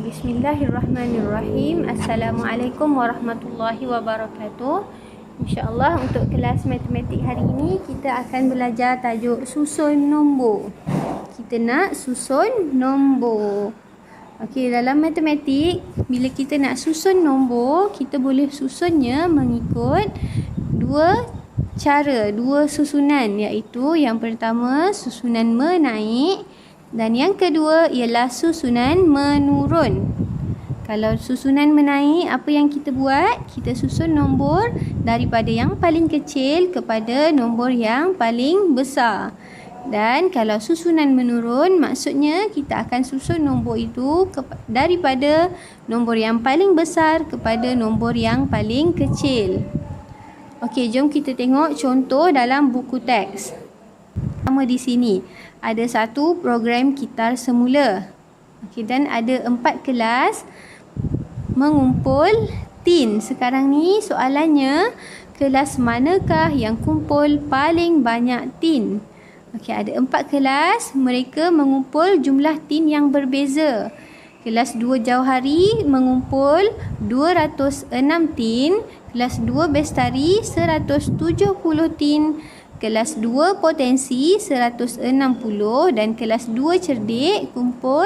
Bismillahirrahmanirrahim. Assalamualaikum warahmatullahi wabarakatuh. InsyaAllah untuk kelas matematik hari ini kita akan belajar tajuk susun nombor. Kita nak susun nombor. Okey, dalam matematik bila kita nak susun nombor, kita boleh susunnya mengikut dua cara, dua susunan, iaitu yang pertama susunan menaik dan yang kedua ialah susunan menurun. Kalau susunan menaik, apa yang kita buat? Kita susun nombor daripada yang paling kecil kepada nombor yang paling besar. Dan kalau susunan menurun, maksudnya kita akan susun nombor itu daripada nombor yang paling besar kepada nombor yang paling kecil. Okey, jom kita tengok contoh dalam buku teks. Pertama di sini ada satu program kitar semula. Okey, dan ada 4 kelas mengumpul tin. Sekarang ni soalannya, kelas manakah yang kumpul paling banyak tin? Okey, ada 4 kelas, mereka mengumpul jumlah tin yang berbeza. Kelas 2 Jauhari mengumpul 206 tin, kelas 2 Bestari 170 tin, kelas 2 Potensi 160 dan kelas 2 Cerdik kumpul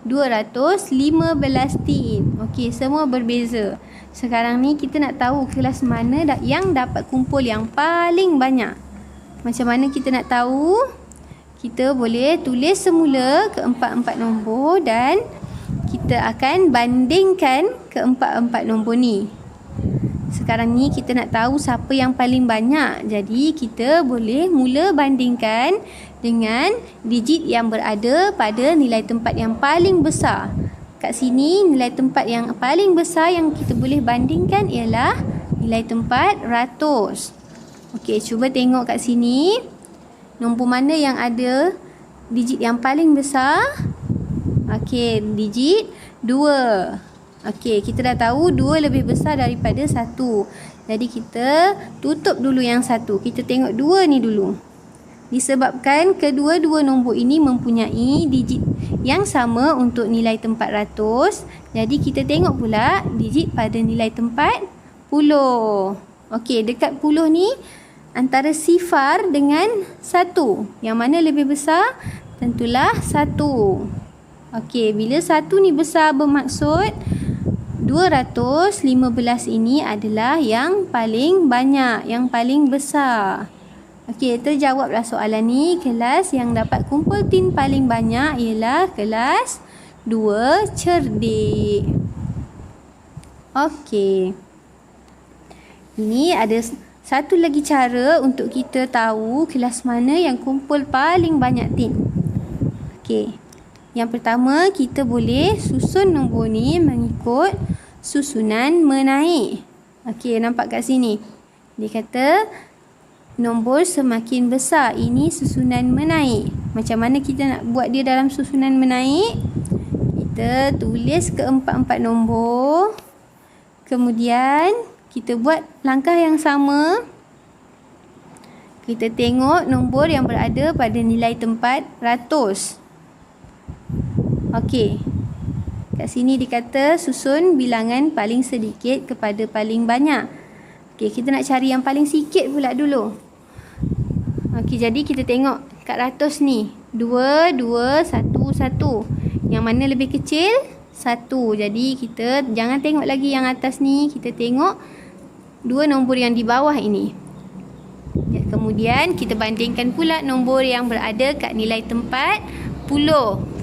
215 tin. Okey, semua berbeza. Sekarang ni kita nak tahu kelas mana yang dapat kumpul yang paling banyak. Macam mana kita nak tahu? Kita boleh tulis semula keempat-empat nombor dan kita akan bandingkan keempat-empat nombor ni. Sekarang ni kita nak tahu siapa yang paling banyak. Jadi kita boleh mula bandingkan dengan digit yang berada pada nilai tempat yang paling besar. Kat sini nilai tempat yang paling besar yang kita boleh bandingkan ialah nilai tempat ratus. Okey, cuba tengok kat sini. Nombor mana yang ada digit yang paling besar? Okey, digit 2. Okey, kita dah tahu 2 lebih besar daripada 1. Jadi kita tutup dulu yang 1. Kita tengok 2 ni dulu. Disebabkan kedua-dua nombor ini mempunyai digit yang sama untuk nilai tempat ratus. Jadi kita tengok pula digit pada nilai tempat puluh. Okey, dekat puluh ni antara sifar dengan 1. Yang mana lebih besar? Tentulah 1. Okey, bila 1 ni besar bermaksud 215 ini adalah yang paling banyak, yang paling besar. Okey, terjawablah soalan ni. Kelas yang dapat kumpul tin paling banyak ialah kelas 2 Cerdik. Okey. Ini ada satu lagi cara untuk kita tahu kelas mana yang kumpul paling banyak tin. Okey. Yang pertama, kita boleh susun nombor ni mengikut susunan menaik. Okey, nampak kat sini. Dia kata nombor semakin besar. Ini susunan menaik. Macam mana kita nak buat dia dalam susunan menaik? Kita tulis keempat-empat nombor. Kemudian kita buat langkah yang sama. Kita tengok nombor yang berada pada nilai tempat ratus. Okey. Kat sini dikata susun bilangan paling sedikit kepada paling banyak. Okey, kita nak cari yang paling sikit pula dulu. Okey, jadi kita tengok kat ratus ni. 2, 2, 1, 1. Yang mana lebih kecil? 1. Jadi kita jangan tengok lagi yang atas ni. Kita tengok dua nombor yang di bawah ini. Kemudian kita bandingkan pula nombor yang berada kat nilai tempat puluh.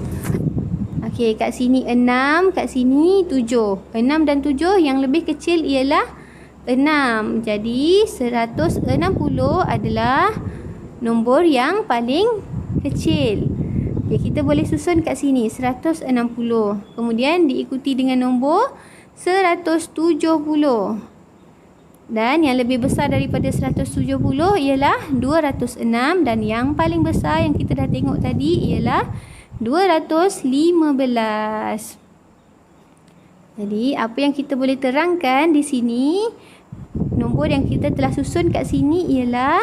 Okey, kat sini 6, kat sini 7. 6 dan 7 yang lebih kecil ialah 6. Jadi 160 adalah nombor yang paling kecil. Okey, kita boleh susun kat sini 160. Kemudian diikuti dengan nombor 170. Dan yang lebih besar daripada 170 ialah 206 dan yang paling besar yang kita dah tengok tadi ialah 215. Jadi apa yang kita boleh terangkan di sini, nombor yang kita telah susun kat sini ialah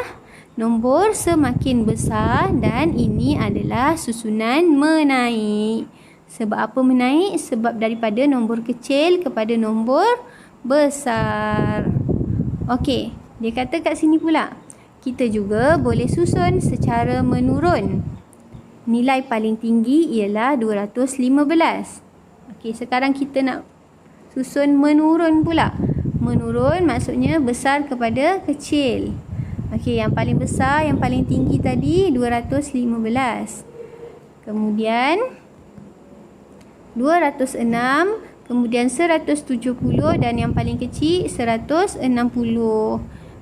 nombor semakin besar dan ini adalah susunan menaik. Sebab apa menaik? Sebab daripada nombor kecil kepada nombor besar. Okey, dia kata kat sini pula, kita juga boleh susun secara menurun. Nilai paling tinggi ialah 215. Okey, sekarang kita nak susun menurun pula. Menurun maksudnya besar kepada kecil. Okey, yang paling besar, yang paling tinggi tadi 215. Kemudian 206, kemudian 170 dan yang paling kecil 160.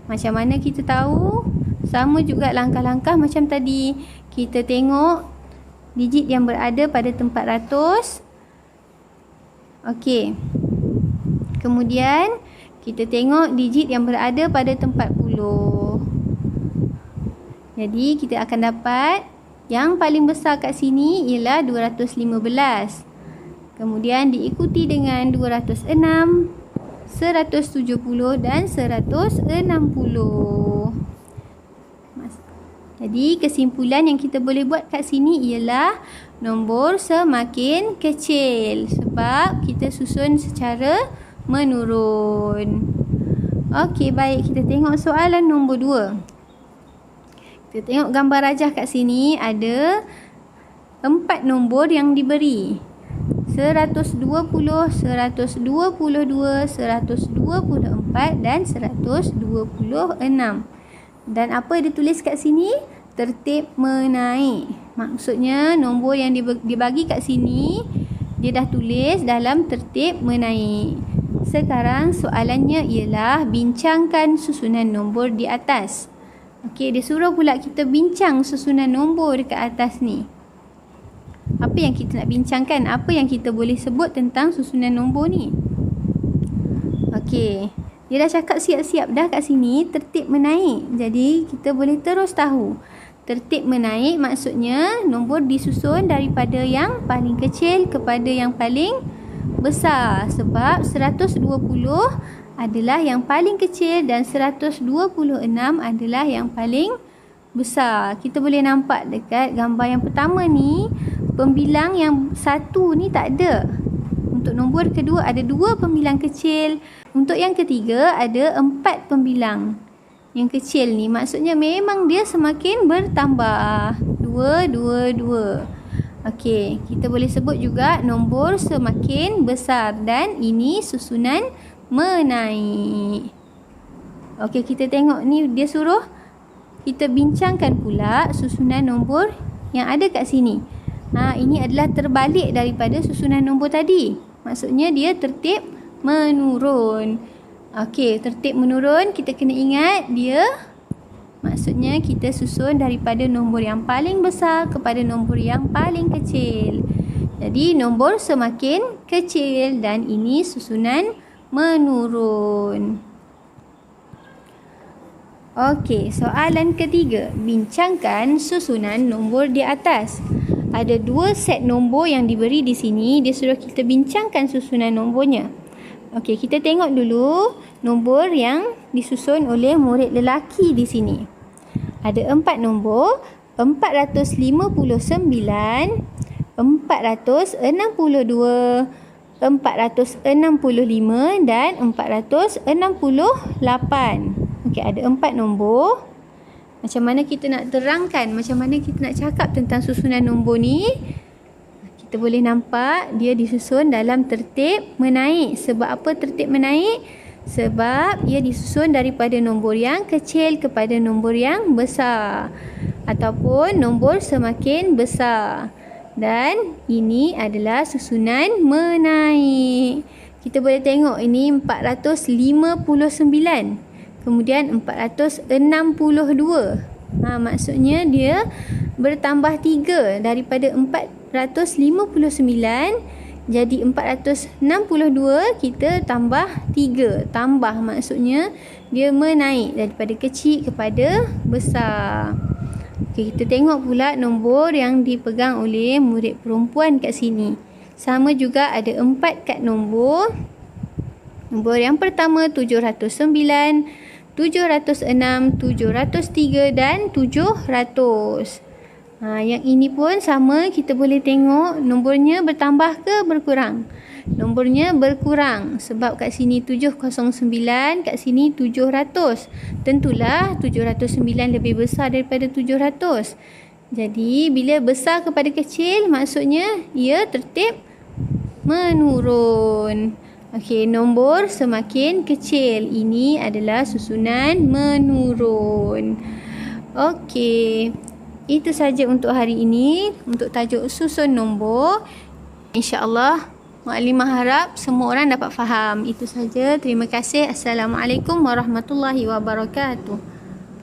Macam mana kita tahu? Sama juga langkah-langkah macam tadi. Kita tengok digit yang berada pada tempat ratus. Okey. Kemudian kita tengok digit yang berada pada tempat puluh. Jadi kita akan dapat yang paling besar kat sini ialah 215. Kemudian diikuti dengan 206, 170 dan 160. Jadi kesimpulan yang kita boleh buat kat sini ialah nombor semakin kecil sebab kita susun secara menurun. Okey, baik, kita tengok soalan nombor 2. Kita tengok gambar rajah kat sini ada 4 nombor yang diberi. 120, 122, 124 dan 126. Dan apa dia tulis kat sini? Tertib menaik. Maksudnya nombor yang dibagi kat sini dia dah tulis dalam tertib menaik. Sekarang soalannya ialah bincangkan susunan nombor di atas. Okey, dia suruh pula kita bincang susunan nombor dekat atas ni. Apa yang kita nak bincangkan? Apa yang kita boleh sebut tentang susunan nombor ni? Okey, dia dah cakap siap-siap dah kat sini tertib menaik. Jadi kita boleh terus tahu. Tertib menaik maksudnya nombor disusun daripada yang paling kecil kepada yang paling besar. Sebab 120 adalah yang paling kecil dan 126 adalah yang paling besar. Kita boleh nampak dekat gambar yang pertama ni, pembilang yang satu ni tak ada. Untuk nombor kedua ada 2 pembilang kecil. Untuk yang ketiga ada 4 pembilang yang kecil ni. Maksudnya memang dia semakin bertambah. 2, 2, 2. Okey, kita boleh sebut juga nombor semakin besar dan ini susunan menaik. Okey, kita tengok ni dia suruh kita bincangkan pula susunan nombor yang ada kat sini. Ini adalah terbalik daripada susunan nombor tadi. Maksudnya dia tertib menurun. Okey, tertib menurun kita kena ingat dia maksudnya kita susun daripada nombor yang paling besar kepada nombor yang paling kecil. Jadi nombor semakin kecil dan ini susunan menurun. Okey, soalan ketiga. Bincangkan susunan nombor di atas. Ada 2 set nombor yang diberi di sini. Dia suruh kita bincangkan susunan nombornya. Okey, kita tengok dulu nombor yang disusun oleh murid lelaki di sini. Ada 4 nombor. 459, 462, 465 dan 468. Okey, ada 4 nombor. Macam mana kita nak terangkan, macam mana kita nak cakap tentang susunan nombor ni? Kita boleh nampak dia disusun dalam tertib menaik. Sebab apa tertib menaik? Sebab ia disusun daripada nombor yang kecil kepada nombor yang besar. Ataupun nombor semakin besar. Dan ini adalah susunan menaik. Kita boleh tengok ini 459. Kemudian 462. Maksudnya dia bertambah 3 daripada 459 jadi 462, kita tambah 3. Tambah maksudnya dia menaik daripada kecil kepada besar. Okey, kita tengok pula nombor yang dipegang oleh murid perempuan kat sini. Sama juga ada 4 kad nombor. Nombor yang pertama 709, 706, 703 dan 700. Yang ini pun sama, kita boleh tengok nombornya bertambah ke berkurang. Nombornya berkurang sebab kat sini 709, kat sini 700. Tentulah 709 lebih besar daripada 700. Jadi bila besar kepada kecil, maksudnya ia tertib menurun. Okey, nombor semakin kecil. Ini adalah susunan menurun. Okey, itu saja untuk hari ini, untuk tajuk susun nombor. InsyaAllah Mukadimah harap semua orang dapat faham. Itu saja. Terima kasih. Assalamualaikum warahmatullahi wabarakatuh.